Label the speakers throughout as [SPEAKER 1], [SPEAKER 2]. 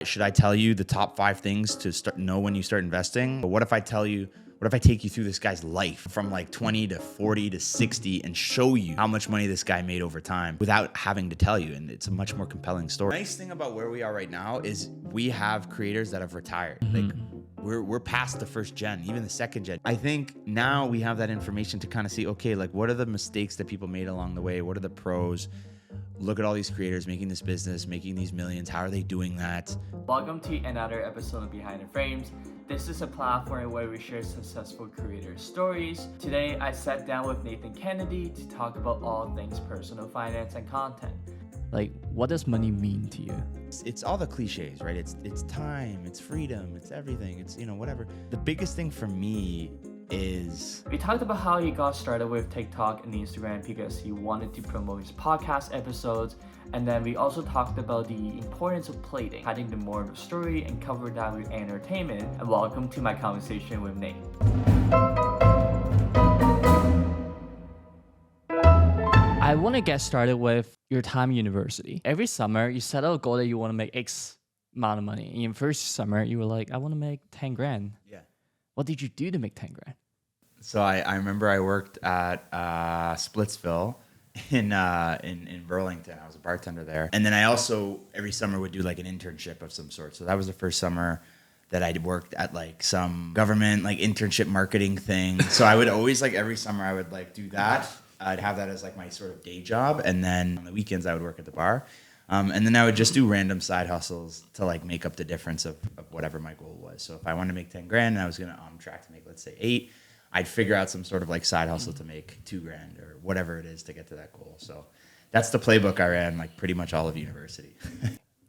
[SPEAKER 1] Should I tell you the top 5 things to know when you start investing? But what if I take you through this guy's life from like 20 to 40 to 60 and show you how much money this guy made over time without having to tell you? And it's a much more compelling story. The nice thing about where we are right now is we have creators that have retired. Like we're past the first gen, even the second gen. I think now we have that information to kind of see, okay, like what are the mistakes that people made along the way? What are the pros? Look at all these creators making this business, making these millions. How are they doing that?
[SPEAKER 2] Welcome to another episode of Behind the Frames. This is a platform where we share successful creator stories. Today, I sat down with Nathan Kennedy to talk about all things personal finance and content. Like, what does money mean to you?
[SPEAKER 1] It's all the cliches, right? It's time, it's freedom, it's everything, it's, whatever. The biggest thing for me is...
[SPEAKER 2] We talked about how he got started with TikTok and Instagram because he wanted to promote his podcast episodes. And then we also talked about the importance of plating, adding the moral of the story, and covered that with entertainment. And welcome to my conversation with Nate. I want to get started with your time in university. Every summer, you set out a goal that you want to make X amount of money. In your first summer, you were like, I want to make 10 grand.
[SPEAKER 1] Yeah.
[SPEAKER 2] What did you do to make 10 grand?
[SPEAKER 1] So I remember I worked at Splitsville in Burlington. I was a bartender there. And then I also every summer would do like an internship of some sort. So that was the first summer that I worked at like some government like internship marketing thing. So I would always like every summer I would like do that. I'd have that as like my sort of day job. And then on the weekends I would work at the bar. And then I would just do random side hustles to like make up the difference of whatever my goal was. So if I wanted to make 10 grand and I was going to on track to make, let's say 8, I'd figure out some sort of like side hustle to make 2 grand or whatever it is to get to that goal. So that's the playbook I ran like pretty much all of university.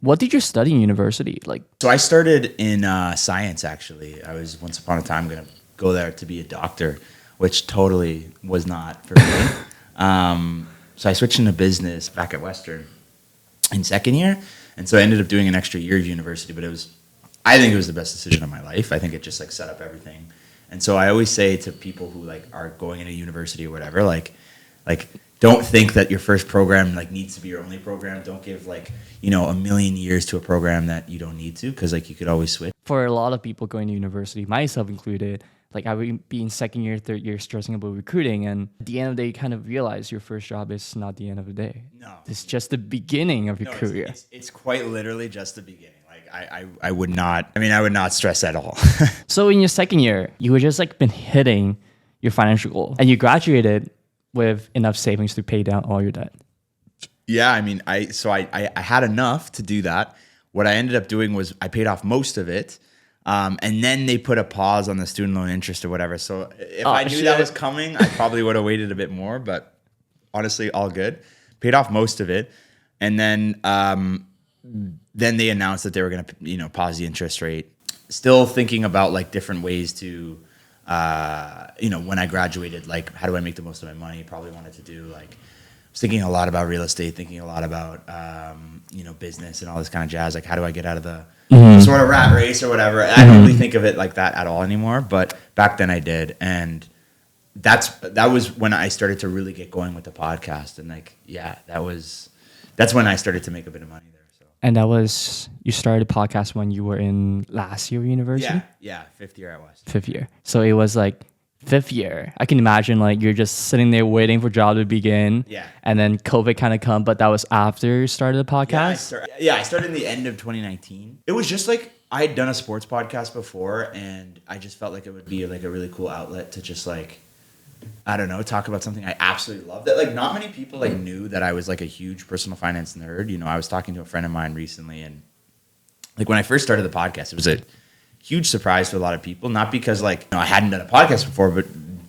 [SPEAKER 2] What did you study in university?
[SPEAKER 1] So I started in science, actually. I was once upon a time going to go there to be a doctor, which totally was not for me. So I switched into business back at Western in second year. And so I ended up doing an extra year of university, but I think it was the best decision of my life. I think it just like set up everything. And so I always say to people who like are going into university or whatever, like don't think that your first program like needs to be your only program. Don't give like, a million years to a program that you don't need to, because like you could always switch.
[SPEAKER 2] For a lot of people going to university, myself included, like I would be in second year, third year stressing about recruiting, and at the end of the day, you kind of realize your first job is not the end of the day.
[SPEAKER 1] No.
[SPEAKER 2] It's just the beginning of your career.
[SPEAKER 1] It's quite literally just the beginning. Like I would not stress at all.
[SPEAKER 2] So in your second year, you were just like been hitting your financial goal, and you graduated with enough savings to pay down all your debt.
[SPEAKER 1] Yeah, I had enough to do that. What I ended up doing was I paid off most of it. And then they put a pause on the student loan interest or whatever. So if I knew that was coming, I probably would have waited a bit more, but honestly, all good. Paid off most of it. And then they announced that they were going to, pause the interest rate. Still thinking about like different ways to, when I graduated, like how do I make the most of my money? Probably wanted to do like, I was thinking a lot about real estate, thinking a lot about, business and all this kind of jazz. Like how do I get out of the sort of rat race or whatever. I don't really think of it like that at all anymore, but back then I did. And that was when I started to really get going with the podcast. And like, yeah, that's when I started to make a bit of money there. So. And
[SPEAKER 2] you started a podcast when you were in last year of university?
[SPEAKER 1] Yeah, 5th year at West.
[SPEAKER 2] 5th year. So it was like 5th year. I can imagine like you're just sitting there waiting for job to begin.
[SPEAKER 1] Yeah.
[SPEAKER 2] And then COVID kind of come, but that was after you started the podcast?
[SPEAKER 1] I started in the end of 2019. It was just like I had done a sports podcast before, and I just felt like it would be like a really cool outlet to just like, I don't know, talk about something I absolutely loved. That like not many people like knew that I was like a huge personal finance nerd. I was talking to a friend of mine recently, and like when I first started the podcast, it was a huge surprise to a lot of people. Not because like I hadn't done a podcast before, but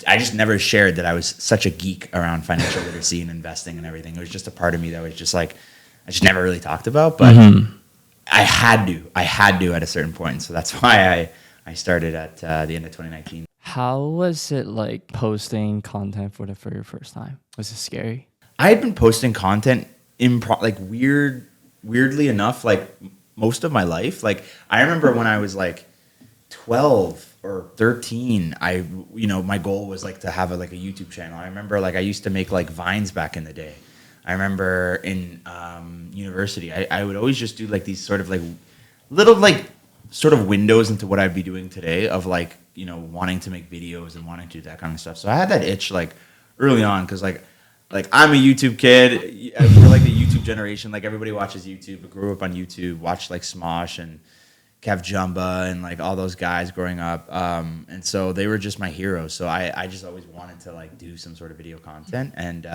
[SPEAKER 1] I just never shared that I was such a geek around financial literacy and investing and everything. It was just a part of me that was just like I just never really talked about, but I had to at a certain point. So that's why I started at the end of 2019.
[SPEAKER 2] How was it like posting content for the very first time? Was it scary?
[SPEAKER 1] I had been posting content weirdly enough, like most of my life. Like I remember when I was like 12 or 13, my goal was like to have a YouTube channel. I remember like I used to make like Vines back in the day. I remember in university, I would always just do like these sort of like little like sort of windows into what I'd be doing today of like, you know, wanting to make videos and wanting to do that kind of stuff. So I had that itch like early on because like I'm a YouTube kid. We're like the YouTube generation. Like everybody watches YouTube. I grew up on YouTube, watched like Smosh and Kev Jumba and like all those guys growing up. And so they were just my heroes. So I just always wanted to like do some sort of video content. And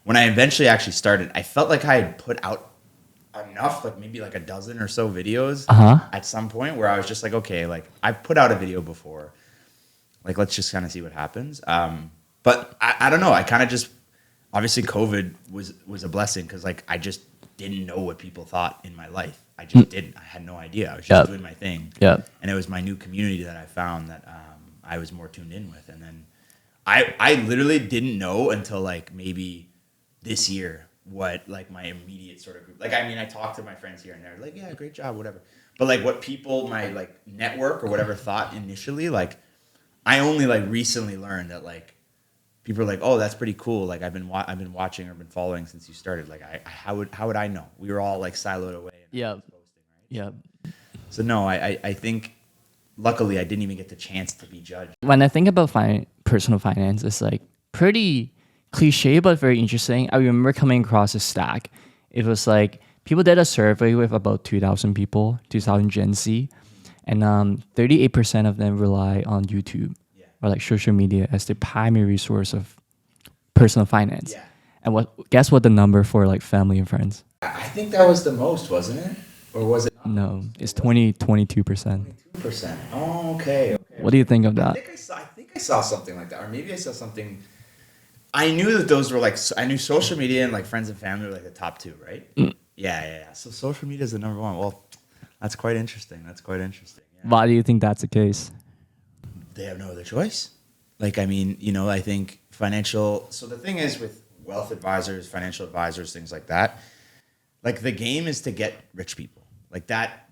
[SPEAKER 1] when I eventually actually started, I felt like I had put out enough, like maybe like a dozen or so videos at some point where I was just like, okay, like I've put out a video before. Like, let's just kind of see what happens. But I don't know. I kind of just, obviously COVID was a blessing because like I just didn't know what people thought in my life. I just didn't. I had no idea. I was just doing my thing. And it was my new community that I found that I was more tuned in with. And then I literally didn't know until like maybe this year what like my immediate sort of group, like, I mean, I talked to my friends here and there, like, yeah, great job, whatever. But like what people, my like network or whatever thought initially, like I only like recently learned that like people are like, oh, that's pretty cool. Like I've been watching or been following since you started. Like how would I know? We were all like siloed away. And posting, right? So no, I think luckily I didn't even get the chance to be judged.
[SPEAKER 2] When I think about personal finance, it's like pretty cliche but very interesting. I remember coming across a stack. It was like people did a survey with about 2,000 people, 2,000 Gen Z, and 38% of them rely on YouTube or like social media as the primary source of personal finance. And guess what the number for like family and friends?
[SPEAKER 1] I think that was the most, wasn't it? Or was it?
[SPEAKER 2] No, it's 22%.
[SPEAKER 1] 22%. Oh, okay.
[SPEAKER 2] What do you think of that?
[SPEAKER 1] I think I saw something like that, or maybe I saw something. I knew that those were like, I knew social media and like friends and family were like the top two, right? Yeah. So social media is the number one. Well, that's quite interesting. Yeah.
[SPEAKER 2] Why do you think that's the case?
[SPEAKER 1] They have no other choice. Like, I mean, you know, I think so the thing is with wealth advisors, financial advisors, things like that, like the game is to get rich people. Like that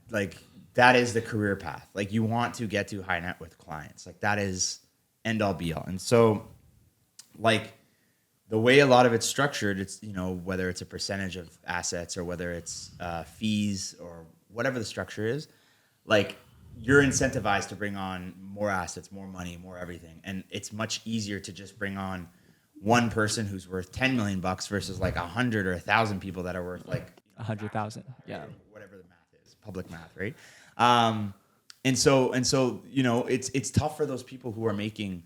[SPEAKER 1] is the career path. Like you want to get to high net worth clients. Like that is end all be all. And so like the way a lot of it's structured, it's, you know, whether it's a percentage of assets or whether it's fees or whatever the structure is, like you're incentivized to bring on more assets, more money, more everything. And it's much easier to just bring on one person who's worth 10 million bucks versus like 100 or 1,000 people that are worth like
[SPEAKER 2] 100,000. Yeah.
[SPEAKER 1] Whatever the math is, public math, right? And so, you know, it's tough for those people who are making,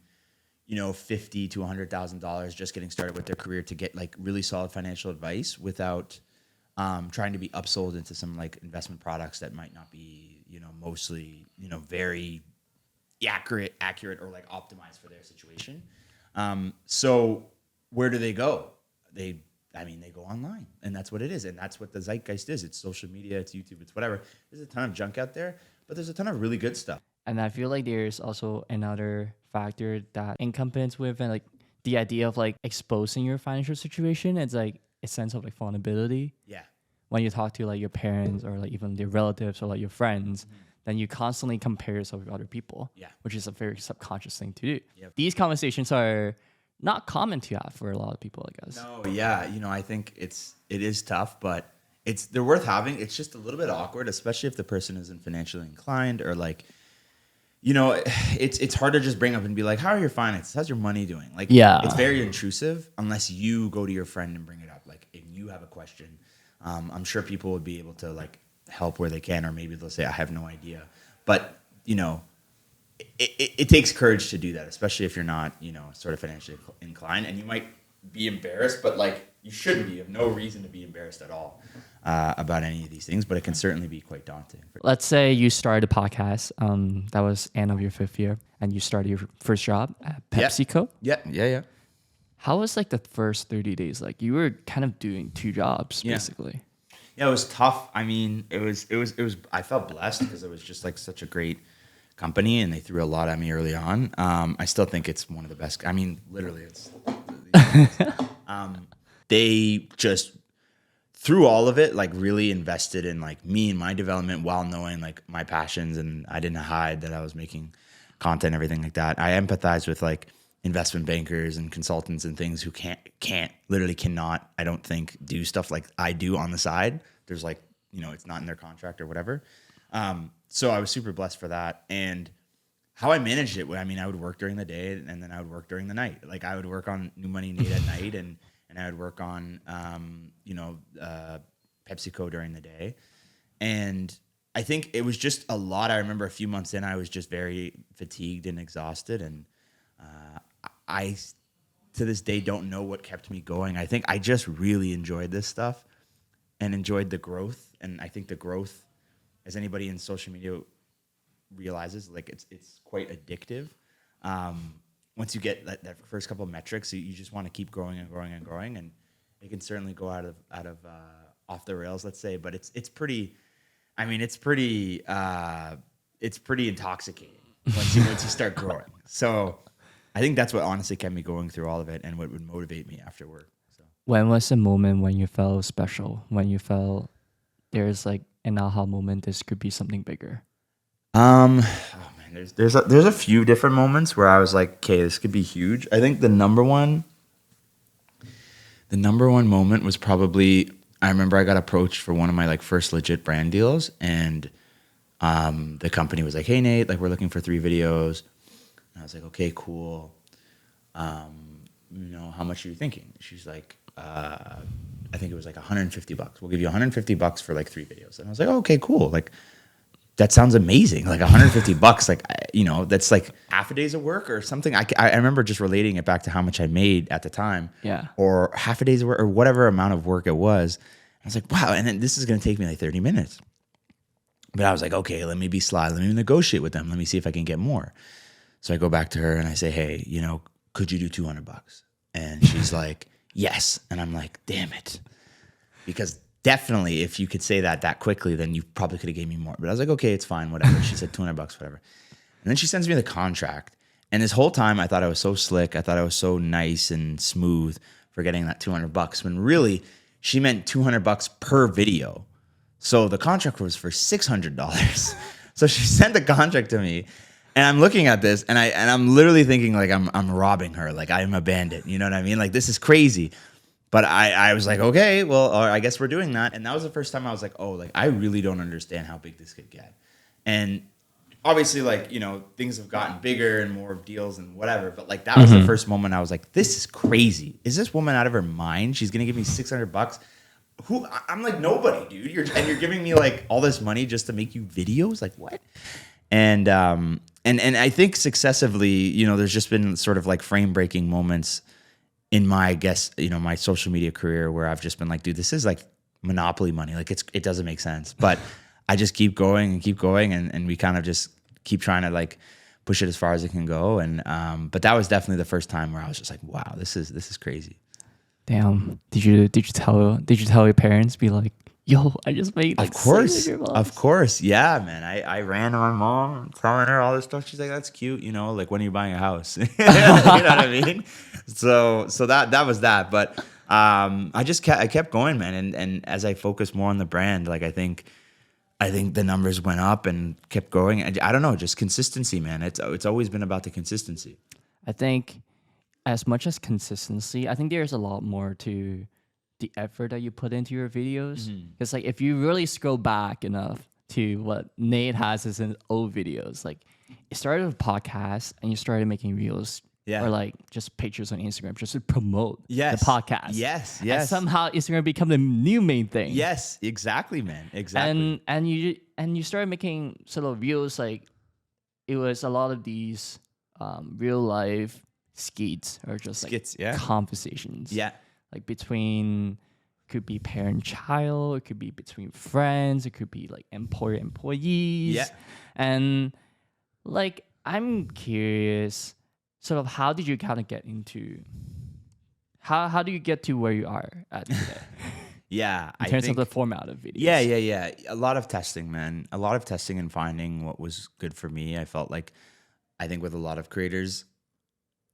[SPEAKER 1] you know, $50,000 to $100,000 just getting started with their career to get like really solid financial advice without trying to be upsold into some like investment products that might not be, you know, mostly, you know, very accurate or like optimized for their situation. So where do they go? They go online, and that's what it is. And that's what the zeitgeist is. It's social media, it's YouTube, it's whatever. There's a ton of junk out there, but there's a ton of really good stuff.
[SPEAKER 2] And I feel like there's also another factor that encompasses with and like the idea of like exposing your financial situation. It's like a sense of like vulnerability.
[SPEAKER 1] Yeah.
[SPEAKER 2] When you talk to like your parents or like even your relatives or like your friends, then you constantly compare yourself with other people.
[SPEAKER 1] Yeah.
[SPEAKER 2] Which is a very subconscious thing to do.
[SPEAKER 1] Yep.
[SPEAKER 2] These conversations are not common to have for a lot of people, I guess.
[SPEAKER 1] No, yeah. You know, I think it is tough, but they're worth having. It's just a little bit awkward, especially if the person isn't financially inclined or like, you know, it's hard to just bring up and be like, how are your finances? How's your money doing? Like, it's very intrusive unless you go to your friend and bring it up. Like, if you have a question, I'm sure people would be able to like help where they can, or maybe they'll say, I have no idea. But, you know, it takes courage to do that, especially if you're not, you know, sort of financially inclined, and you might be embarrassed, but like you shouldn't be. You have no reason to be embarrassed at all about any of these things, but it can certainly be quite daunting.
[SPEAKER 2] Let's say you started a podcast. That was end of your 5th year, and you started your first job at PepsiCo.
[SPEAKER 1] Yeah.
[SPEAKER 2] How was like the first 30 days? Like you were kind of doing 2 jobs basically.
[SPEAKER 1] Yeah, it was tough. I mean, it was. I felt blessed because it was just like such a great company, and they threw a lot at me early on. I still think it's one of the best. I mean, literally, it's. They just through all of it, like really invested in like me and my development while knowing like my passions, and I didn't hide that I was making content, everything like that. I empathize with like investment bankers and consultants and things who literally cannot, I don't think, do stuff like I do on the side. There's like, you know, it's not in their contract or whatever. So I was super blessed for that. And how I managed it, I mean, I would work during the day and then I would work during the night. Like I would work on NewMoneyNate at night and I would work on, PepsiCo during the day. And I think it was just a lot. I remember a few months in, I was just very fatigued and exhausted. And I, to this day, don't know what kept me going. I think I just really enjoyed this stuff and enjoyed the growth. And I think the growth, as anybody in social media realizes, like it's quite addictive. Once you get that first couple of metrics, you just want to keep growing and growing and growing, and it can certainly go out of off the rails, let's say. But it's pretty. I mean, it's pretty intoxicating once you start growing. So I think that's what honestly kept me going through all of it, and what would motivate me after work. So when
[SPEAKER 2] was the moment when you felt special? When you felt there's like an aha moment? This could be something bigger.
[SPEAKER 1] Oh man, there's a few different moments where I was like, okay, this could be huge. I think the number one moment was probably, I remember I got approached for one of my like first legit brand deals, and the company was like, hey Nate, like we're looking for 3 videos. And I was like, okay, cool. How much are you thinking? She's like, I think it was like $150. We'll give you $150 for like 3 videos. And I was like, oh, okay, cool. Like, that sounds amazing. Like $150, like, that's like half a day's of work or something. I remember just relating it back to how much I made at the time.
[SPEAKER 2] Yeah.
[SPEAKER 1] Or half a day's work or whatever amount of work it was. I was like, wow. And then this is going to take me like 30 minutes. But I was like, okay, let me be sly. Let me negotiate with them. Let me see if I can get more. So I go back to her and I say, hey, could you do $200? And she's like, yes. And I'm like, damn it. Because definitely, if you could say that quickly, then you probably could have gave me more. But I was like, okay, it's fine, whatever. She said $200, whatever. And then she sends me the contract. And this whole time, I thought I was so slick. I thought I was so nice and smooth for getting that $200. When really, she meant $200 per video. So the contract was for $600. So she sent the contract to me. And I'm looking at this, and I'm literally thinking like I'm robbing her, like I'm a bandit. You know what I mean? Like this is crazy. But I was like, okay, well, I guess we're doing that. And that was the first time I was like, oh, like I really don't understand how big this could get. And obviously, like, things have gotten bigger and more deals and whatever. But like that was the first moment I was like, this is crazy. Is this woman out of her mind? She's gonna give me $600. I'm like nobody, dude. You're giving me like all this money just to make you videos? Like what? And I think successively, there's just been sort of like frame breaking moments in my, I guess, my social media career where I've just been like, dude, this is like monopoly money. Like it doesn't make sense. But I just keep going and we kind of just keep trying to like push it as far as it can go. And but that was definitely the first time where I was just like, wow, this is crazy.
[SPEAKER 2] Damn. Did you tell your parents, be like, yo, I just made like
[SPEAKER 1] Of course. Yeah, man. I ran to my mom telling her all this stuff. She's like, that's cute, like when are you buying a house? You know what I mean? So that was that. But I kept going, man. And as I focused more on the brand, like I think the numbers went up and kept going. I don't know, just consistency, man. It's always been about the consistency.
[SPEAKER 2] I think as much as consistency, I think there's a lot more to the effort that you put into your videos. Because like if you really scroll back enough to what Nate has as in old videos, like it started with podcasts and you started making reels or like just pictures on Instagram just to promote the podcast.
[SPEAKER 1] Yes.
[SPEAKER 2] And somehow Instagram become the new main thing.
[SPEAKER 1] Yes, exactly, man. Exactly.
[SPEAKER 2] And you started making sort of reels, like it was a lot of these real life skits or just like skits, conversations.
[SPEAKER 1] Yeah.
[SPEAKER 2] Like between, could be parent-child, it could be between friends, it could be like employees. Yeah. And like, I'm curious, sort of how did you kind of get into, how do you get to where you are at today?
[SPEAKER 1] Yeah.
[SPEAKER 2] In terms of the format of videos.
[SPEAKER 1] Yeah. A lot of testing, man. A lot of testing and finding what was good for me. I felt like, I think with a lot of creators,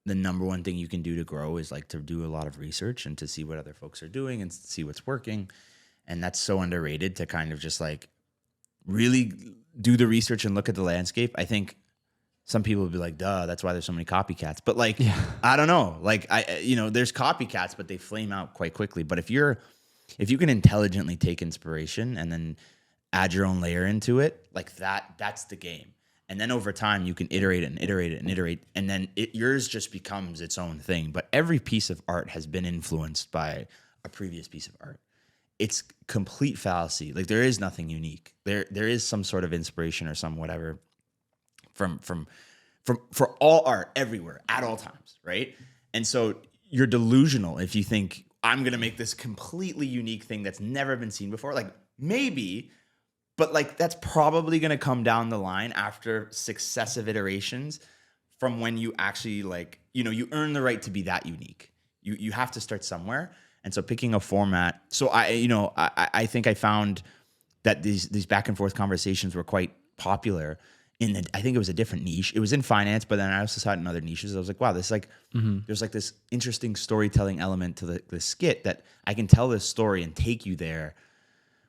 [SPEAKER 1] the number one thing you can do to grow is like to do a lot of research and to see what other folks are doing and see what's working. And that's so underrated, to kind of just like really do the research and look at the landscape. I think some people would be like, duh, that's why there's so many copycats. But like, I don't know, like there's copycats, but they flame out quite quickly. But if you can intelligently take inspiration and then add your own layer into it, like that's the game. And then over time, you can iterate it and iterate it and iterate. And then yours just becomes its own thing. But every piece of art has been influenced by a previous piece of art. It's complete fallacy. Like there is nothing unique. There is some sort of inspiration or some whatever for all art everywhere at all times, right? And so you're delusional if you think I'm going to make this completely unique thing that's never been seen before. Like maybe, but like that's probably going to come down the line after successive iterations from when you actually like, you earn the right to be that unique. You have to start somewhere. And so picking a format. So I think I found that these back and forth conversations were quite popular I think it was a different niche. It was in finance, but then I also saw it in other niches. I was like, wow, this like, there's like this interesting storytelling element to the skit that I can tell this story and take you there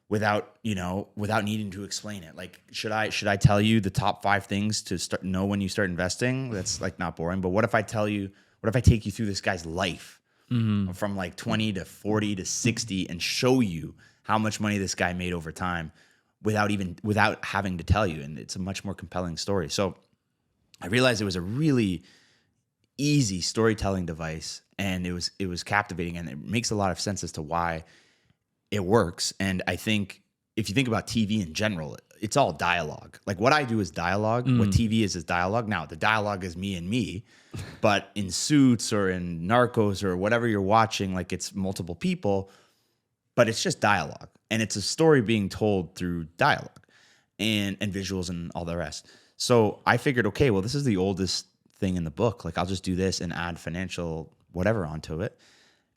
[SPEAKER 1] without needing to explain it. Like, should I tell you the top 5 things to know when you start investing? That's like not boring. But what if I take you through this guy's life from like 20 to 40 to 60 and show you how much money this guy made over time without having to tell you? And it's a much more compelling story. So I realized it was a really easy storytelling device, and it was captivating, and it makes a lot of sense as to why it works. And I think if you think about TV in general, it's all dialogue. Like what I do is dialogue. What TV is dialogue. Now the dialogue is me and me, but in Suits or in Narcos or whatever you're watching, like it's multiple people, but it's just dialogue. And it's a story being told through dialogue and visuals and all the rest. So I figured, okay, well, this is the oldest thing in the book. Like I'll just do this and add financial whatever onto it.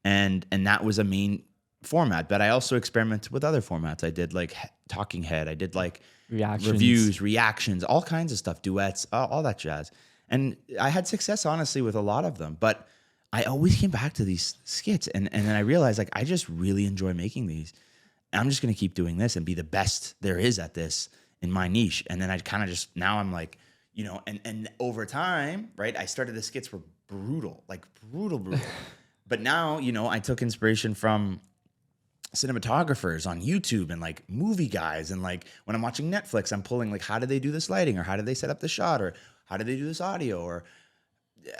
[SPEAKER 1] And that was a main format. But I also experimented with other formats. I did like talking head. I did like reviews, reactions, all kinds of stuff, duets, all that jazz. And I had success, honestly, with a lot of them. But I always came back to these skits. And then I realized like I just really enjoy making these. I'm just going to keep doing this and be the best there is at this in my niche. And then I kind of just, now I'm like, and over time, right, I started the skits were brutal. But now, I took inspiration from cinematographers on YouTube and like movie guys. And like when I'm watching Netflix, I'm pulling like, how did they do this lighting, or how did they set up the shot, or how did they do this audio, or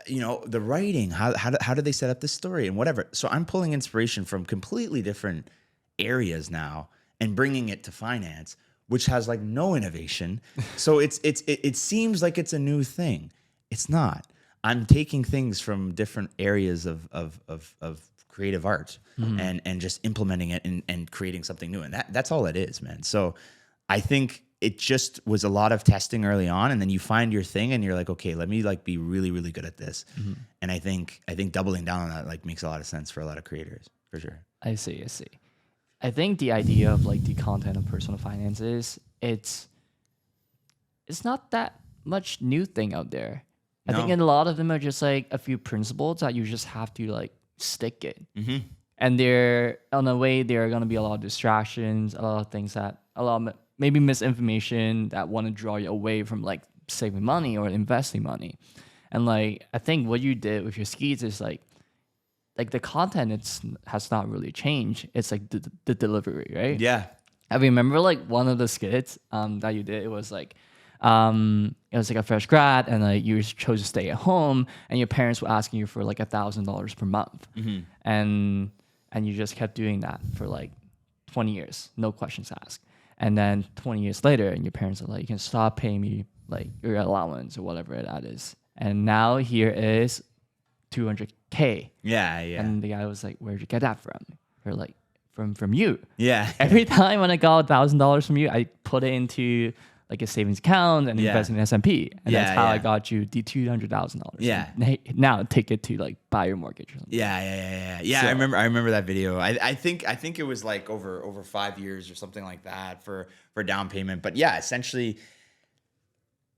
[SPEAKER 1] the writing, how did they set up this story and whatever. So I'm pulling inspiration from completely different areas now and bringing it to finance, which has like no innovation. So it seems like it's a new thing. It's not. I'm taking things from different areas of creative art and just implementing it and creating something new. And that's all it is, man. So I think it just was a lot of testing early on, and then you find your thing and you're like, okay, let me like be really, really good at this. And I think doubling down on that like makes a lot of sense for a lot of creators, for sure.
[SPEAKER 2] I see. I think the idea of like the content of personal finances, it's not that much new thing out there. I think a lot of them are just like a few principles that you just have to like stick it. And they're on the way, there are going to be a lot of distractions, a lot of things maybe misinformation that want to draw you away from like saving money or investing money. And like, I think what you did with your skis is like the content has not really changed. It's like the delivery, right?
[SPEAKER 1] Yeah.
[SPEAKER 2] I remember like one of the skits that you did. It was like a fresh grad, and like you chose to stay at home, and your parents were asking you for like $1,000 per month, and you just kept doing that for like 20 years, no questions asked. And then 20 years later, and your parents are like, you can stop paying me like your allowance or whatever that is. And now here is $200K.
[SPEAKER 1] Yeah.
[SPEAKER 2] And the guy was like, where'd you get that from? Or like, from you.
[SPEAKER 1] Yeah.
[SPEAKER 2] Every time when I got $1,000 from you, I put it into like a savings account and invest in S&P. And that's how I got you the $200,000.
[SPEAKER 1] Yeah.
[SPEAKER 2] Now take it to like buy your mortgage or something.
[SPEAKER 1] Yeah. So, I remember that video. I think it was like over 5 years or something like that for down payment. But yeah, essentially,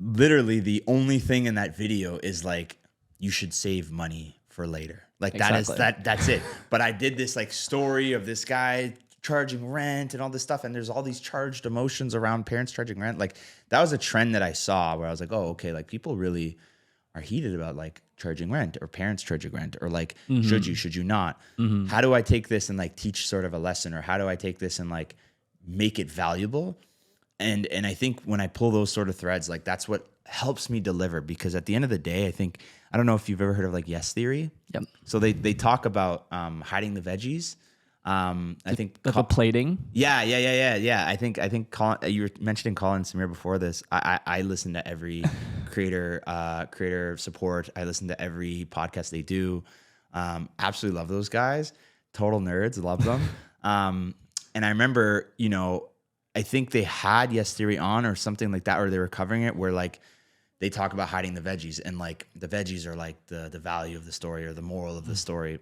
[SPEAKER 1] literally the only thing in that video is like, you should save money for later. Like that's it. But I did this like story of this guy charging rent and all this stuff, and there's all these charged emotions around parents charging rent. Like that was a trend that I saw where I was like, oh, okay, like people really are heated about like charging rent or parents charging rent, or like should you not? How do I take this and like teach sort of a lesson, or how do I take this and like make it valuable? I think when I pull those sort of threads, like that's what helps me deliver, because at the end of the day, I don't know if you've ever heard of like yes theory.
[SPEAKER 2] Yep.
[SPEAKER 1] So they talk about hiding the veggies. I think
[SPEAKER 2] the plating.
[SPEAKER 1] Yeah. I think Colin, you were mentioning Colin Samir before this. I listen to every creator support. I listen to every podcast they do. Absolutely love those guys. Total nerds, love them. And I remember, I think they had Yes Theory on or something like that, or they were covering it where like they talk about hiding the veggies, and like the veggies are like the value of the story or the moral of the story.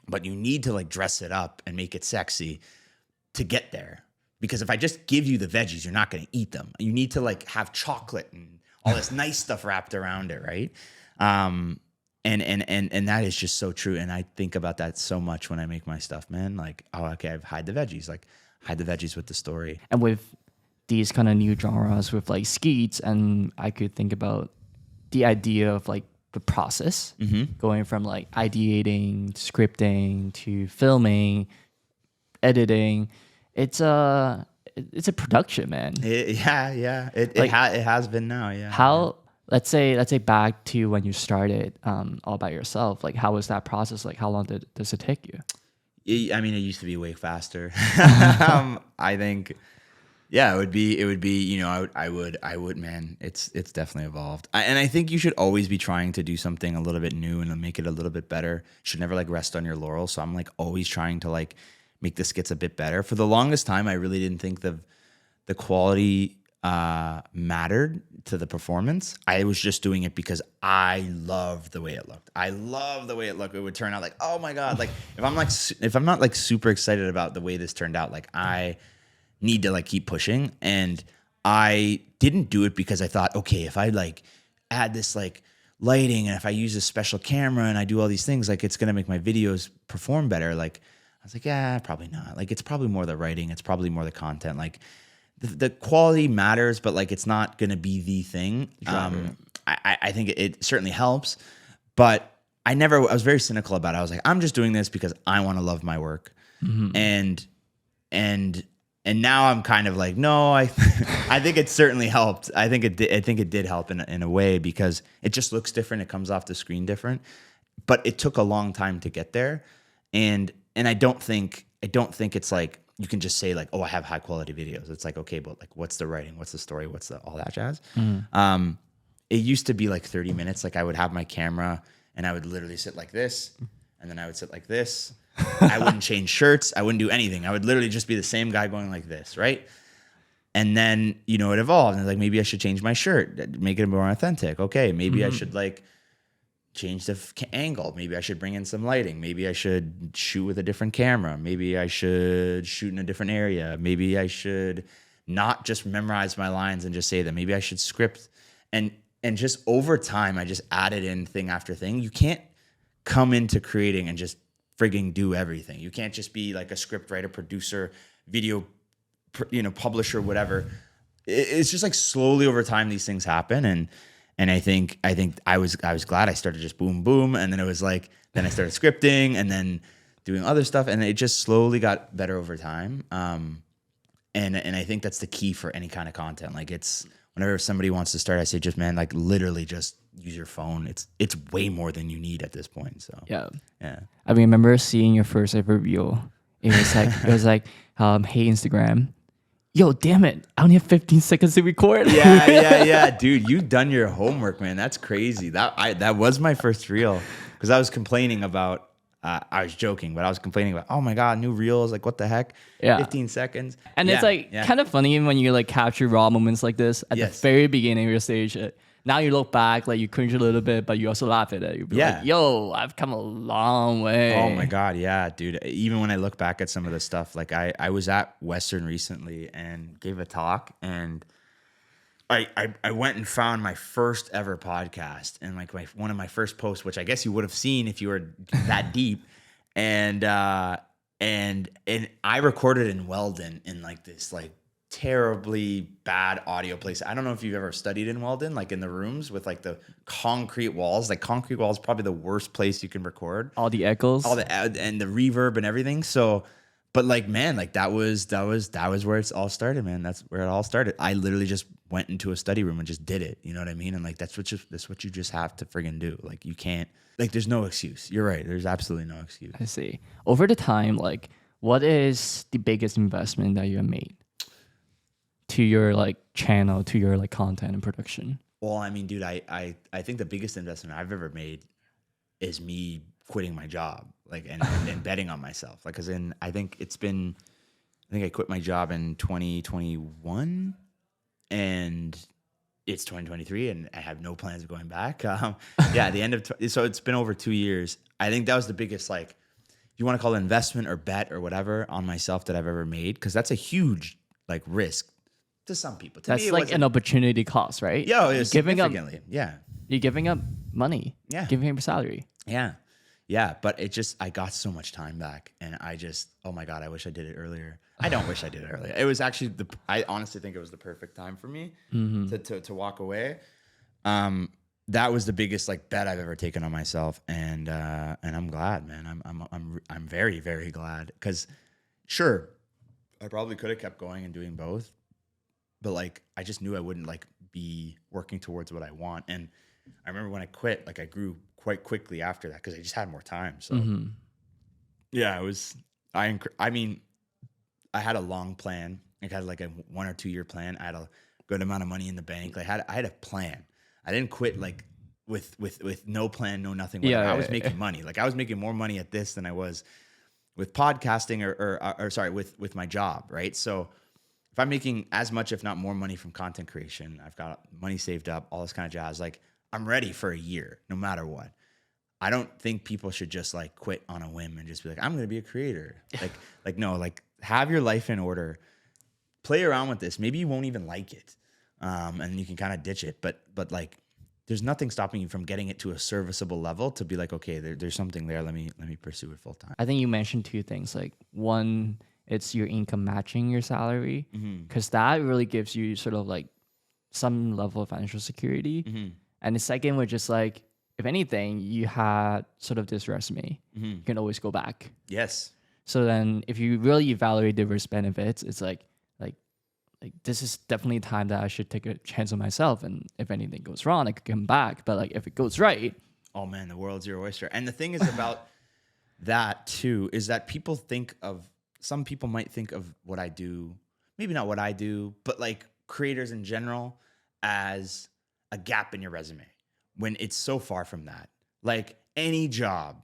[SPEAKER 1] But you need to like dress it up and make it sexy to get there. Because if I just give you the veggies, you're not going to eat them. You need to like have chocolate and all this nice stuff wrapped around it, right? And that is just so true. And I think about that so much when I make my stuff, man. Like, oh, okay, I've hide the veggies. Like, hide the veggies with the story.
[SPEAKER 2] And with these kind of new genres with like skits, and I could think about the idea of like the process, going from like ideating, scripting to filming, editing. It's a production, man.
[SPEAKER 1] It has been now. Yeah.
[SPEAKER 2] How, let's say back to when you started all by yourself, like how was that process? Like how long does it take you?
[SPEAKER 1] I mean, it used to be way faster. I think, yeah, it would be, I would, man, it's definitely evolved. And I think you should always be trying to do something a little bit new and make it a little bit better. You should never like rest on your laurels. So I'm like always trying to like make the skits a bit better. For the longest time, I really didn't think the quality mattered to the performance. I was just doing it because I loved the way it looked. It would turn out like, oh my God. Like if I'm not like super excited about the way this turned out, like I need to like keep pushing. And I didn't do it because I thought, okay, if I like add this like lighting and if I use a special camera and I do all these things, like it's going to make my videos perform better. Like I was like, yeah, probably not. Like it's probably more the writing. It's probably more the content. Like the quality matters, but like it's not going to be the thing. I think it certainly helps, but I was very cynical about it. I was like, I'm just doing this because I want to love my work. And now I'm kind of like, no, I think it certainly helped. I think it did help in a way because it just looks different. It comes off the screen different, but it took a long time to get there. And I don't think it's like you can just say like, oh, I have high quality videos. It's like, okay, but like, what's the writing? What's the story? What's all that jazz? It used to be like 30 minutes. Like I would have my camera and I would literally sit like this, and then I would sit like this. I wouldn't change shirts. I wouldn't do anything. I would literally just be the same guy going like this, right? And then, it evolved. And like, maybe I should change my shirt, make it more authentic. Okay, maybe I should like change the angle. Maybe I should bring in some lighting. Maybe I should shoot with a different camera. Maybe I should shoot in a different area. Maybe I should not just memorize my lines and just say them. Maybe I should script. And just over time, I just added in thing after thing. You can't come into creating and just frigging do everything. You can't just be like a script writer, producer, video, publisher, whatever. It's just like slowly over time these things happen, and I think I was glad I started just boom boom, and then it was like then I started scripting and then doing other stuff, and it just slowly got better over time. And I think that's the key for any kind of content. Like it's whenever somebody wants to start, I say just man, like literally just use your phone. It's way more than you need at this point. So yeah.
[SPEAKER 2] I remember seeing your first ever reel. It was like hey Instagram, yo, damn it, I only have 15 seconds to record.
[SPEAKER 1] Yeah, dude, you've done your homework, man. That's crazy. That was my first reel because I was complaining about. I was joking, but I was complaining about, oh my God, new reels, like what the heck?
[SPEAKER 2] Yeah.
[SPEAKER 1] 15 seconds.
[SPEAKER 2] And it's like kind of funny when you like capture raw moments like this at the very beginning of your stage. Now you look back, like you cringe a little bit, but you also laugh at it. You'll be like, yo, I've come a long way.
[SPEAKER 1] Oh my God, yeah, dude. Even when I look back at some of the stuff, like I was at Western recently and gave a talk, and I went and found my first ever podcast and like one of my first posts, which I guess you would have seen if you were that deep. And I recorded in Weldon in like this like terribly bad audio place. I don't know if you've ever studied in Weldon, like in the rooms with like the concrete walls. Like concrete walls, probably the worst place you can record.
[SPEAKER 2] All the echoes,
[SPEAKER 1] and the reverb and everything. So, But like, man, like that was where it's all started, man. That's where it all started. I literally just went into a study room and just did it. You know what I mean? And like, that's what you just have to friggin' do. Like, you can't, like, there's no excuse. You're right. There's absolutely no excuse.
[SPEAKER 2] I see. Over the time, like, what is the biggest investment that you have made to your like channel, to your like content and production?
[SPEAKER 1] Well, I mean, dude, I think the biggest investment I've ever made is me quitting my job, like, and betting on myself. Like, I think I quit my job in 2021 and it's 2023 and I have no plans of going back. The end of, so it's been over 2 years. I think that was the biggest, like, if you want to call it investment or bet or whatever on myself that I've ever made. Cause that's a huge like risk to some people. To
[SPEAKER 2] That's
[SPEAKER 1] me,
[SPEAKER 2] like an opportunity cost, right?
[SPEAKER 1] Yeah, it's
[SPEAKER 2] giving up,
[SPEAKER 1] yeah.
[SPEAKER 2] you're giving up money.
[SPEAKER 1] Yeah.
[SPEAKER 2] Giving up your salary.
[SPEAKER 1] Yeah. Yeah. But I got so much time back and oh my God, I wish I did it earlier. I don't wish I did it earlier. It was actually I honestly think it was the perfect time for me to walk away. That was the biggest like bet I've ever taken on myself. And I'm glad, man. I'm very, very glad. Cause sure, I probably could have kept going and doing both, but like, I just knew I wouldn't like be working towards what I want. And I remember when I quit, like I grew quite quickly after that because I just had more time. So yeah, it was, I mean, I had a long plan. I had like a 1 or 2 year plan. I had a good amount of money in the bank. Like I had a plan. I didn't quit like with no plan, no nothing.
[SPEAKER 2] Yeah,
[SPEAKER 1] I was making money. Like I was making more money at this than I was with podcasting or sorry, with my job. Right. So if I'm making as much, if not more money from content creation, I've got money saved up, all this kind of jazz. Like I'm ready for a year, no matter what. I don't think people should just like quit on a whim and just be like, I'm going to be a creator. Like, no, like have your life in order, play around with this. Maybe you won't even like it. And you can kind of ditch it, but like, there's nothing stopping you from getting it to a serviceable level to be like, okay, there's something there. Let me pursue it full time.
[SPEAKER 2] I think you mentioned two things. Like one, it's your income matching your salary, because that really gives you sort of like some level of financial security. And the second was just like, if anything, you had sort of this resume, you can always go back.
[SPEAKER 1] Yes.
[SPEAKER 2] So then if you really evaluate the risk benefits, it's like this is definitely time that I should take a chance on myself. And if anything goes wrong, I could come back. But like if it goes right,
[SPEAKER 1] oh man, the world's your oyster. And the thing is about that too, is that some people might think of what I do, maybe not what I do, but like creators in general as a gap in your resume when it's so far from that. Like any job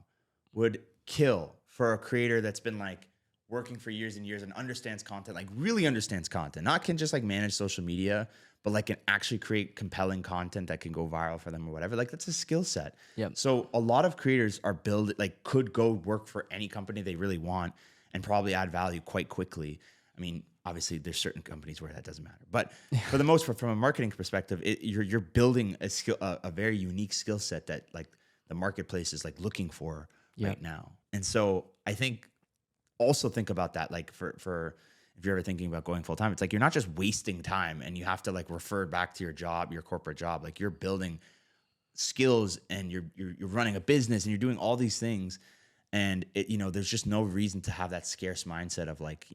[SPEAKER 1] would kill for a creator that's been like working for years and years and understands content, like really understands content, not can just like manage social media, but like can actually create compelling content that can go viral for them or whatever. Like that's a skill set.
[SPEAKER 2] Yep.
[SPEAKER 1] So a lot of creators could go work for any company they really want and probably add value quite quickly. I mean, obviously there's certain companies where that doesn't matter, but for the most part, from a marketing perspective, you're building a very unique skill set that like the marketplace is like looking for right now. And so I think also think about that, like for if you're ever thinking about going full time, it's like you're not just wasting time and you have to like refer back to your job, your corporate job. Like you're building skills and you're running a business and you're doing all these things. And there's just no reason to have that scarce mindset of like,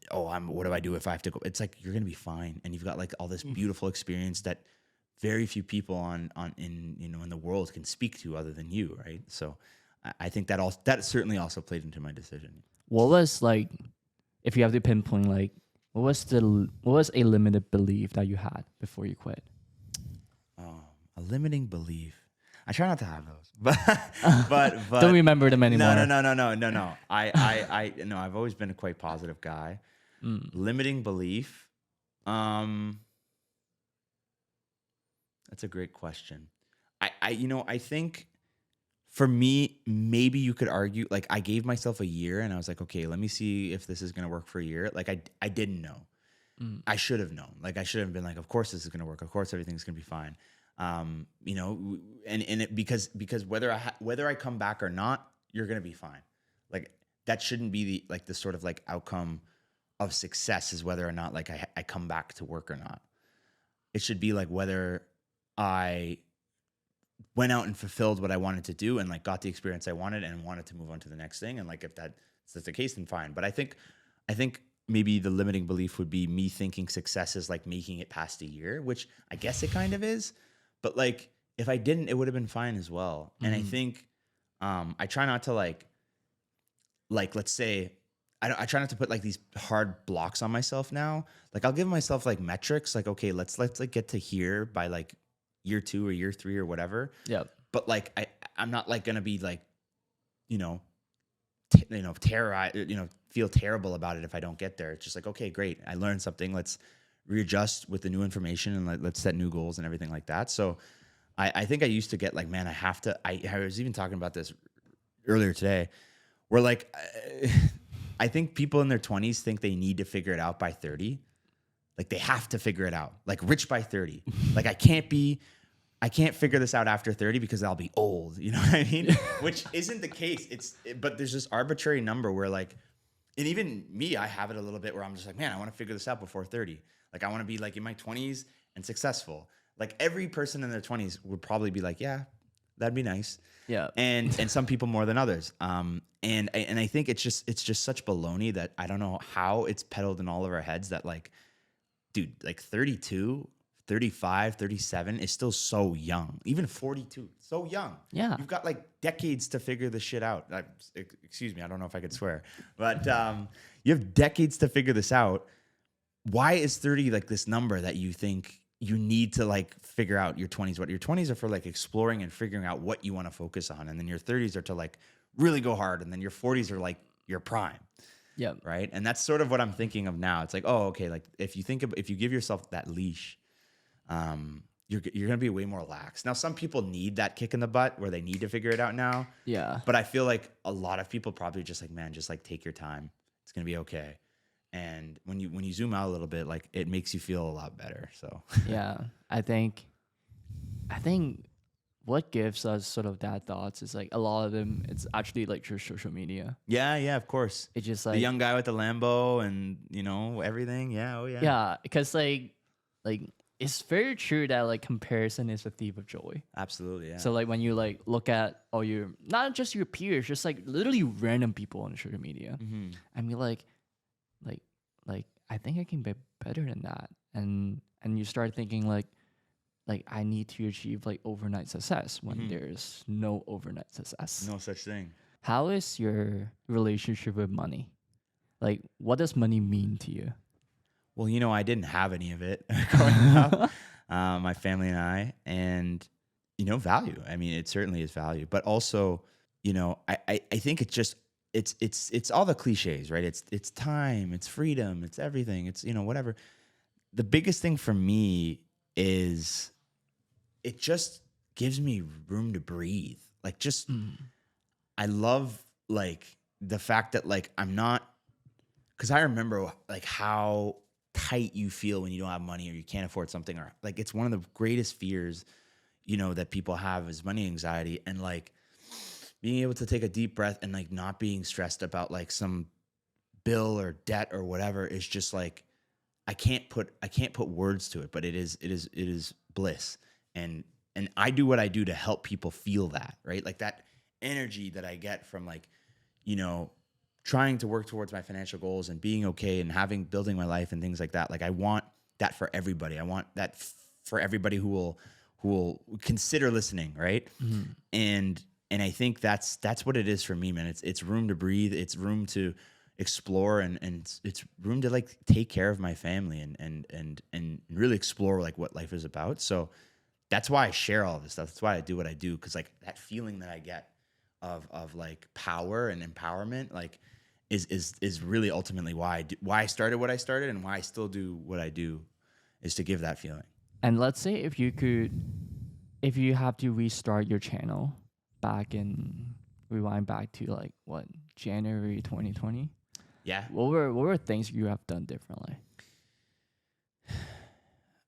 [SPEAKER 1] what do I do if I have to go? It's like you're gonna be fine, and you've got like all this beautiful experience that very few people in the world can speak to other than you, right? So I think that certainly also played into my decision.
[SPEAKER 2] What was like, if you have to pinpoint, like, what was a limited belief that you had before you quit?
[SPEAKER 1] A limiting belief. I try not to have those, but
[SPEAKER 2] don't remember them anymore.
[SPEAKER 1] No. I've always been a quite positive guy. Limiting belief. That's a great question. I think for me, maybe you could argue, like I gave myself a year and I was like, okay, let me see if this is going to work for a year. Like I didn't know. I should have known. Like I should have been like, of course this is going to work. Of course everything's going to be fine. Because whether I come back or not, you're going to be fine. Like that shouldn't be the sort of like outcome of success is whether or not like I come back to work or not. It should be like whether I went out and fulfilled what I wanted to do and like got the experience I wanted and wanted to move on to the next thing. And like if that that's the case, then fine. But I think maybe the limiting belief would be me thinking success is like making it past a year, which I guess it kind of is. But like if I didn't, it would have been fine as well. And I think I try not to like let's say I try not to put like these hard blocks on myself now. Like I'll give myself like metrics, like okay, let's like get to here by like year 2 or year 3 or whatever.
[SPEAKER 2] Yeah.
[SPEAKER 1] But like I'm not like gonna be like, terrorize, feel terrible about it if I don't get there. It's just like, okay, great, I learned something. Let's readjust with the new information and let's set new goals and everything like that. So I think I used to get like, man, I have to. I was even talking about this earlier today, where like I think people in their 20s think they need to figure it out by 30. Like they have to figure it out. Like rich by 30. Like I can't figure this out after 30 because I'll be old. You know what I mean? Which isn't the case. But there's this arbitrary number where like, and even me, I have it a little bit where I'm just like, man, I want to figure this out before 30. Like I want to be like in my 20s and successful. Like every person in their 20s would probably be like, yeah, that'd be nice.
[SPEAKER 2] Yeah.
[SPEAKER 1] And some people more than others. And I think it's just such baloney that I don't know how it's peddled in all of our heads that like, dude, like 32, 35, 37 is still so young. Even 42, so young.
[SPEAKER 2] Yeah.
[SPEAKER 1] You've got like decades to figure this shit out. Excuse me, I don't know if I could swear. But you have decades to figure this out. Why is 30 like this number that you think you need to like figure out your 20s? What your 20s are for like exploring and figuring out what you want to focus on. And then your 30s are to like really go hard. And then your 40s are like your prime.
[SPEAKER 2] Yeah.
[SPEAKER 1] Right. And that's sort of what I'm thinking of now. It's like, oh, okay. Like if you give yourself that leash, you're going to be way more lax. Now, some people need that kick in the butt where they need to figure it out now.
[SPEAKER 2] Yeah.
[SPEAKER 1] But I feel like a lot of people probably just like, man, just like take your time. It's going to be okay. And when you zoom out a little bit, like it makes you feel a lot better. So
[SPEAKER 2] yeah, I think what gives us sort of that thoughts is like a lot of them, it's actually like your social media.
[SPEAKER 1] yeah, of course.
[SPEAKER 2] It's just like
[SPEAKER 1] the young guy with the Lambo and everything. Yeah, oh yeah.
[SPEAKER 2] Yeah, because like it's very true that like comparison is a thief of joy.
[SPEAKER 1] Absolutely, yeah.
[SPEAKER 2] So like when you like look at all your, not just your peers, just like literally random people on social media, I mean like I think I can be better than that, and you start thinking like I need to achieve like overnight success when there's no overnight success.
[SPEAKER 1] No such thing.
[SPEAKER 2] How is your relationship with money? Like, what does money mean to you?
[SPEAKER 1] Well, I didn't have any of it growing up, my family and I, and, value. I mean, it certainly is value, but also, I think it's just, it's all the cliches, right? It's time, it's freedom, it's everything. It's, whatever. The biggest thing for me is it just gives me room to breathe. Like just, I love like the fact that like I'm not, cause I remember like how tight you feel when you don't have money or you can't afford something, or like it's one of the greatest fears, that people have is money anxiety, and like being able to take a deep breath and like not being stressed about like some bill or debt or whatever is just like, I can't put words to it, but it is bliss. And I do what I do to help people feel that, right? Like that energy that I get from like, trying to work towards my financial goals and being okay and building my life and things like that. Like I want that for everybody. I want that for everybody who will consider listening, right? And I think that's what it is for me, man. It's room to breathe. It's room to explore, and it's room to like take care of my family and really explore like what life is about. So that's why I share all this stuff. That's why I do what I do, because like that feeling that I get of like power and empowerment, like is really ultimately why I started what I started, and why I still do what I do, is to give that feeling.
[SPEAKER 2] And let's say if you have to restart your channel rewind back to like what, January 2020?
[SPEAKER 1] Yeah.
[SPEAKER 2] What were things you have done differently?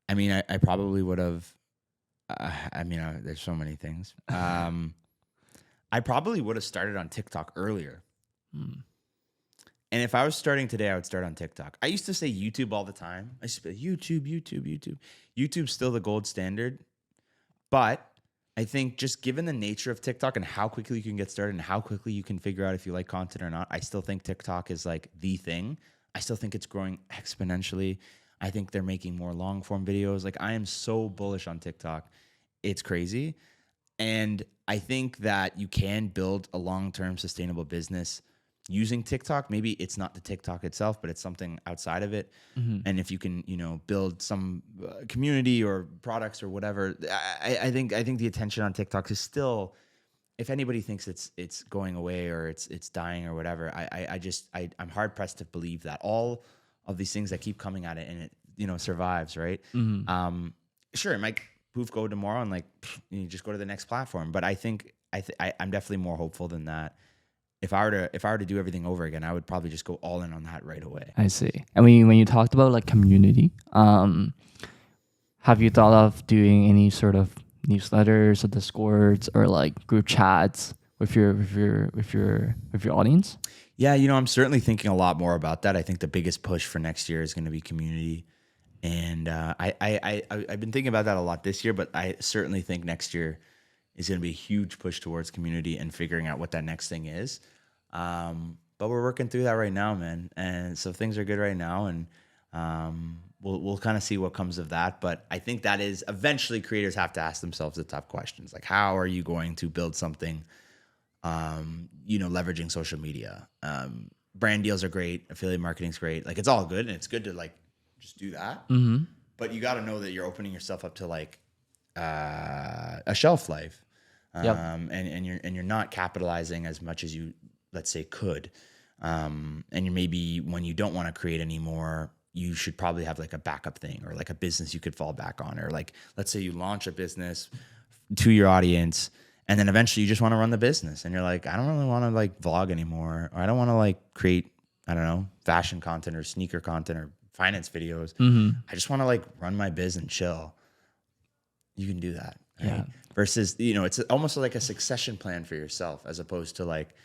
[SPEAKER 1] I mean, I probably would have. There's so many things. I probably would have started on TikTok earlier. And if I was starting today, I would start on TikTok. I used to say YouTube all the time. I used to be like, YouTube. YouTube's still the gold standard. But I think just given the nature of TikTok and how quickly you can get started and how quickly you can figure out if you like content or not, I still think TikTok is like the thing. I still think it's growing exponentially. I think they're making more long form videos. Like I am so bullish on TikTok. It's crazy. And I think that you can build a long-term sustainable business using TikTok. Maybe it's not the TikTok itself, but it's something outside of it. And if you can, build some community or products or whatever, I think the attention on TikTok is still, if anybody thinks it's going away or it's dying or whatever, I'm hard pressed to believe that all of these things that keep coming at it and it, survives, right? Sure, it might poof go tomorrow and like you just go to the next platform. But I think I'm definitely more hopeful than that. If I were to do everything over again, I would probably just go all in on that right away.
[SPEAKER 2] I see. And when you talked about like community, have you thought of doing any sort of newsletters or Discords or like group chats with your audience?
[SPEAKER 1] Yeah, I'm certainly thinking a lot more about that. I think the biggest push for next year is going to be community. And I've been thinking about that a lot this year, but I certainly think next year is going to be a huge push towards community and figuring out what that next thing is. But we're working through that right now, man. And so things are good right now, and we'll kind of see what comes of that. But I think that is eventually creators have to ask themselves the tough questions, like how are you going to build something, leveraging social media. Brand deals are great, affiliate marketing's great. Like it's all good, and it's good to like just do that. But you got to know that you're opening yourself up to like a shelf life, and you're not capitalizing as much as you, let's say, could. And you maybe when you don't want to create anymore, you should probably have like a backup thing or like a business you could fall back on, or like let's say you launch a business to your audience, and then eventually you just want to run the business, and you're like, I don't really want to like vlog anymore, or I don't want to like create, I don't know, fashion content or sneaker content or finance videos. I just want to like run my biz and chill. You can do that. Right? Yeah. Versus, it's almost like a succession plan for yourself, as opposed to like,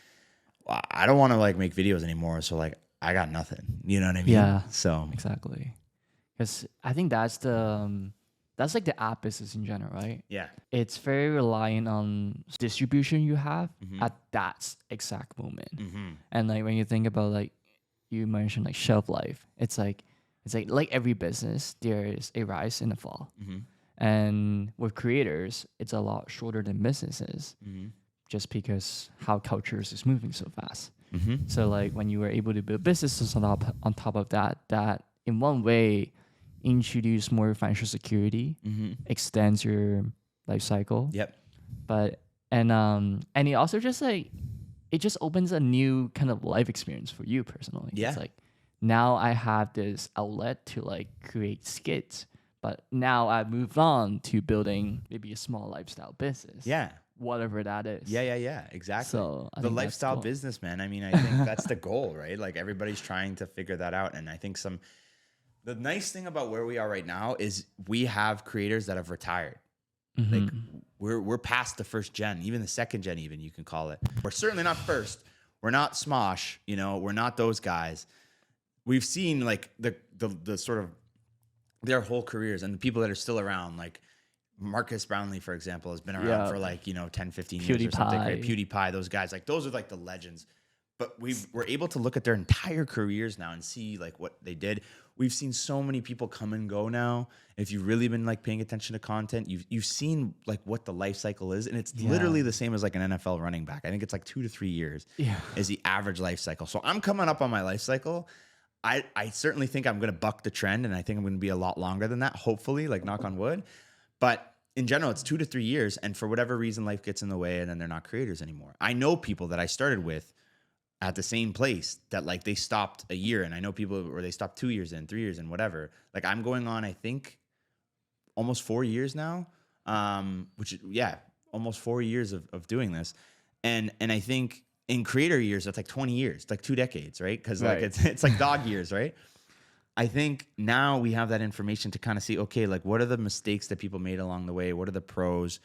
[SPEAKER 1] well, I don't want to like make videos anymore. So like, I got nothing. You know what I mean?
[SPEAKER 2] Yeah.
[SPEAKER 1] So
[SPEAKER 2] exactly. Because I think that's like the app business in general, right?
[SPEAKER 1] Yeah.
[SPEAKER 2] It's very reliant on distribution you have at that exact moment. And like when you think about like, you mentioned like shelf life, it's like every business, there is a rise and a fall. And with creators, it's a lot shorter than businesses, just because how cultures is moving so fast. So like when you were able to build businesses on top of that in one way introduce more financial security, extends your life cycle.
[SPEAKER 1] Yep.
[SPEAKER 2] But and it also just like it just opens a new kind of life experience for you personally.
[SPEAKER 1] Yeah.
[SPEAKER 2] It's like now I have this outlet to like create skits, but now I moved on to building maybe a small lifestyle business.
[SPEAKER 1] Yeah.
[SPEAKER 2] Whatever that is.
[SPEAKER 1] Yeah, exactly.
[SPEAKER 2] So
[SPEAKER 1] the lifestyle business, man. I mean, I think that's the goal, right? Like everybody's trying to figure that out. And I think the nice thing about where we are right now is we have creators that have retired. Like we're past the first gen, even the second gen, even you can call it. We're certainly not first. We're not Smosh, we're not those guys. We've seen like the sort of their whole careers, and the people that are still around, like Marcus Brownlee, for example, has been around for like, 10, 15 years or something. Right? PewDiePie, those guys, like those are like the legends. But we're able to look at their entire careers now and see like what they did. We've seen so many people come and go now. If you've really been like paying attention to content, you've seen like what the life cycle is, and it's literally the same as like an NFL running back. I think it's like 2 to 3 years is the average life cycle. So I'm coming up on my life cycle. I certainly think I'm going to buck the trend, and I think I'm going to be a lot longer than that, hopefully, like knock on wood. But in general, it's 2 to 3 years, and for whatever reason, life gets in the way, and then they're not creators anymore. I know people that I started with at the same place that like they stopped a year, and I know people where they stopped 2 years in, 3 years in, whatever. Like I'm going on, I think, almost 4 years now, almost 4 years of doing this, and I think in creator years that's like 20 years, like 2 decades, right? Because like it's like dog years, right? I think now we have that information to kind of see, okay, like what are the mistakes that people made along the way? What are the pros?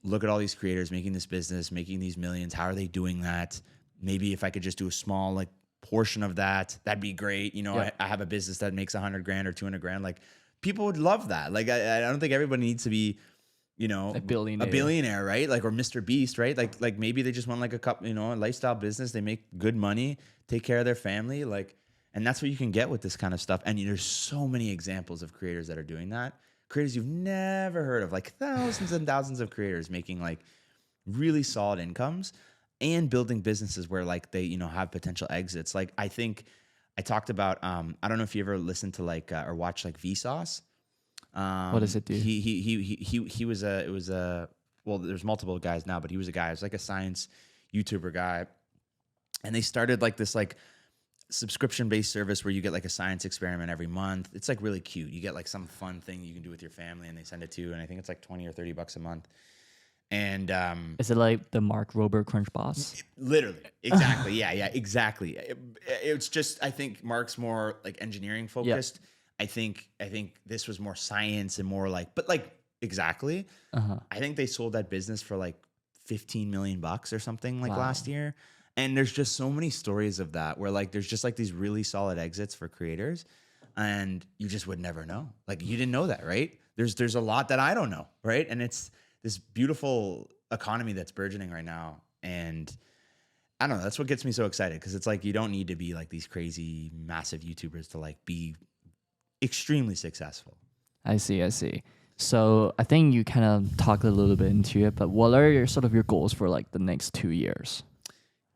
[SPEAKER 1] Look at all these creators making this business, making these millions. How are they doing that? Maybe if I could just do a small like portion of that, that'd be great. I have a business that makes $100,000 or $200,000. Like people would love that. Like I don't think everybody needs to be
[SPEAKER 2] a billionaire.
[SPEAKER 1] a billionaire, right? Like, or Mr. Beast, right? Like maybe they just want like a couple, a lifestyle business. They make good money, take care of their family, like, and that's what you can get with this kind of stuff. And there's so many examples of creators that are doing that. Creators you've never heard of, like thousands and thousands of creators making like really solid incomes and building businesses where like they, have potential exits. Like I think I talked about, I don't know if you ever listened to like, or watch like Vsauce.
[SPEAKER 2] What does it do?
[SPEAKER 1] Well, there's multiple guys now, but he was a guy. It was like a science YouTuber guy. And they started like this like subscription-based service where you get like a science experiment every month. It's like really cute. You get like some fun thing you can do with your family and they send it to you. And I think it's like 20 or 30 bucks a month. And
[SPEAKER 2] is it like the Mark Rober Crunch Boss?
[SPEAKER 1] Literally. Exactly. Yeah, exactly. It's just, I think Mark's more like engineering focused. Yep. I think this was more science and more like, but like exactly. I think they sold that business for like 15 million bucks or something like last year. And there's just so many stories of that where like there's just like these really solid exits for creators and you just would never know. Like you didn't know that, right? There's a lot that I don't know, right? And it's this beautiful economy that's burgeoning right now. And I don't know, that's what gets me so excited because it's like you don't need to be like these crazy massive YouTubers to like be extremely successful.
[SPEAKER 2] I see. So I think you kind of talked a little bit into it, but what are your goals for like the next 2 years?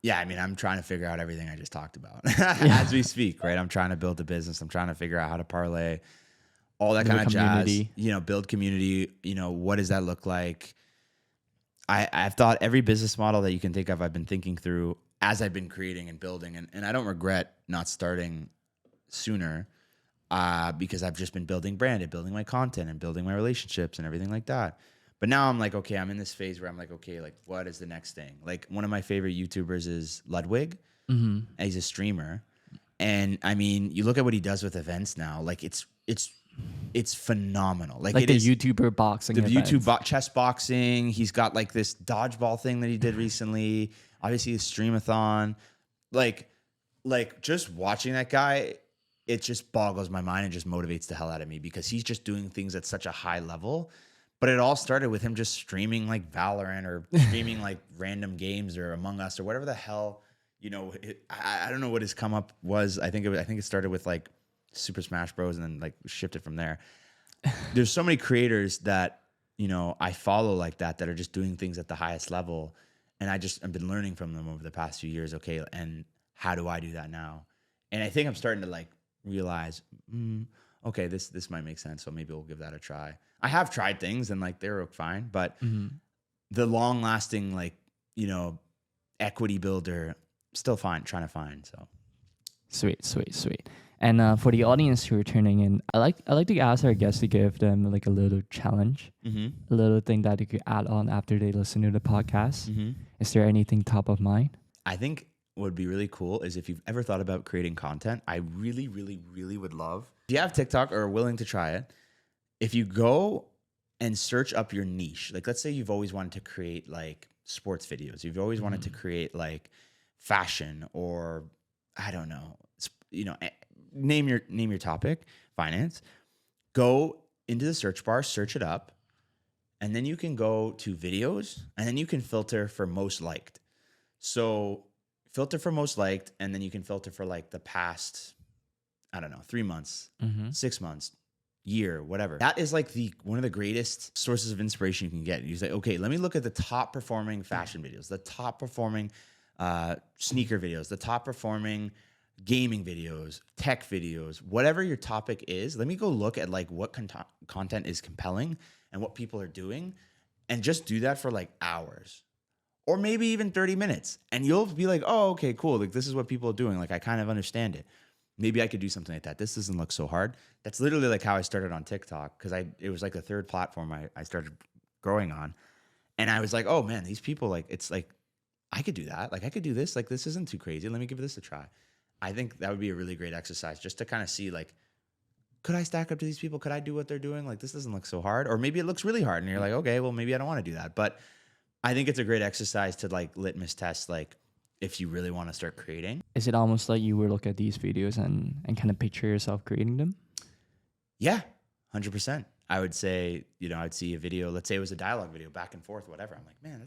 [SPEAKER 1] Yeah, I mean, I'm trying to figure out everything I just talked about as we speak, right? I'm trying to build a business. I'm trying to figure out how to parlay, all that kind of jazz, build community, what does that look like? I've thought every business model that you can think of, I've been thinking through as I've been creating and building. And I don't regret not starting sooner because I've just been building brand and building my content and building my relationships and everything like that. But now I'm like, okay, I'm in this phase where I'm like, okay, like what is the next thing? Like one of my favorite YouTubers is Ludwig. And he's a streamer. And I mean, you look at what he does with events now, like it's phenomenal. Like
[SPEAKER 2] the YouTuber boxing,
[SPEAKER 1] the YouTube chess boxing. He's got like this dodgeball thing that he did recently. Obviously, his streamathon. Like just watching that guy, it just boggles my mind and just motivates the hell out of me because he's just doing things at such a high level. But it all started with him just streaming like Valorant or streaming like random games or Among Us or whatever the hell. I don't know what his come up was. I think it started with like Super Smash Bros. And then like shifted from there. There's so many creators that, I follow like that are just doing things at the highest level. And I've been learning from them over the past few years. Okay. And how do I do that now? And I think I'm starting to like realize, okay, this might make sense. So maybe we'll give that a try. I have tried things and like they were fine, but the long lasting, like, equity builder, still trying to find. So
[SPEAKER 2] sweet. And for the audience who are tuning in, I like to ask our guests to give them like a little challenge, a little thing that you could add on after they listen to the podcast. Is there anything top of mind?
[SPEAKER 1] I think what would be really cool is if you've ever thought about creating content, I really, really, really would love, if you have TikTok or are willing to try it, if you go and search up your niche, like let's say you've always wanted to create like sports videos, you've always wanted to create like fashion or I don't know, name your topic, finance, go into the search bar, search it up, and then you can go to videos and then you can filter for most liked. So filter for most liked, and then you can filter for like the past, I don't know, 3 months, 6 months, year, whatever. That is like one of the greatest sources of inspiration you can get. You say, okay, let me look at the top performing fashion videos, the top performing sneaker videos, the top performing gaming videos, tech videos, whatever your topic is. Let me go look at like what content is compelling and what people are doing, and just do that for like hours. Or maybe even 30 minutes. And you'll be like, oh, okay, cool. Like this is what people are doing. Like I kind of understand it. Maybe I could do something like that. This doesn't look so hard. That's literally like how I started on TikTok, because it was like the third platform I started growing on. And I was like, oh man, these people, like, it's like, I could do that. Like I could do this. Like this isn't too crazy. Let me give this a try. I think that would be a really great exercise just to kind of see like, could I stack up to these people? Could I do what they're doing? Like this doesn't look so hard. Or maybe it looks really hard and you're like, okay, well maybe I don't want to do that. But I think it's a great exercise to like litmus test, like if you really want to start creating.
[SPEAKER 2] Is it almost like you would look at these videos and kind of picture yourself creating them?
[SPEAKER 1] Yeah, 100%. I would say, I'd see a video, let's say it was a dialogue video, back and forth, whatever. I'm like, man,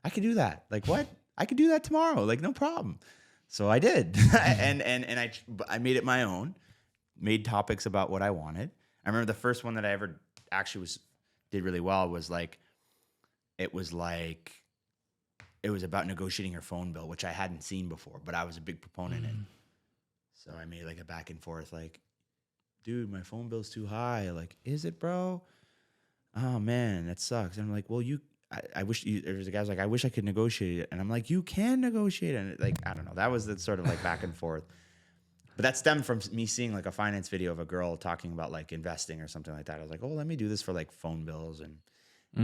[SPEAKER 1] I could do that. Like, what? I could do that tomorrow. Like, no problem. So I did. and I made it my own, made topics about what I wanted. I remember the first one that I ever actually did really well was it was about negotiating your phone bill, which I hadn't seen before, but I was a big proponent in. So I made like a back and forth, like, dude, my phone bill's too high. Like, is it, bro? Oh man, that sucks. And I'm like, well, I wish there's a guy's like, I wish I could negotiate it. And I'm like, you can negotiate it. And like, I don't know. That was the sort of like back and forth. But that stemmed from me seeing like a finance video of a girl talking about like investing or something like that. I was like, oh, let me do this for like phone bills. And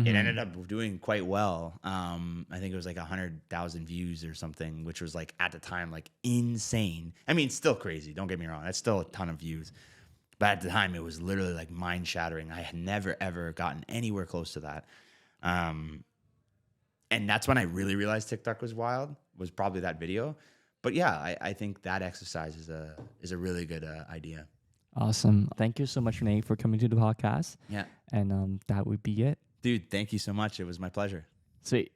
[SPEAKER 1] it ended up doing quite well. I think it was like 100,000 views or something, which was like at the time, like insane. I mean, still crazy. Don't get me wrong. That's still a ton of views. But at the time, it was literally like mind shattering. I had never, ever gotten anywhere close to that. And that's when I really realized TikTok was wild, was probably that video. But yeah, I think that exercise is a really good idea.
[SPEAKER 2] Awesome. Thank you so much, Nate, for coming to the podcast.
[SPEAKER 1] Yeah.
[SPEAKER 2] And that would be it.
[SPEAKER 1] Dude, thank you so much. It was my pleasure.
[SPEAKER 2] Sweet.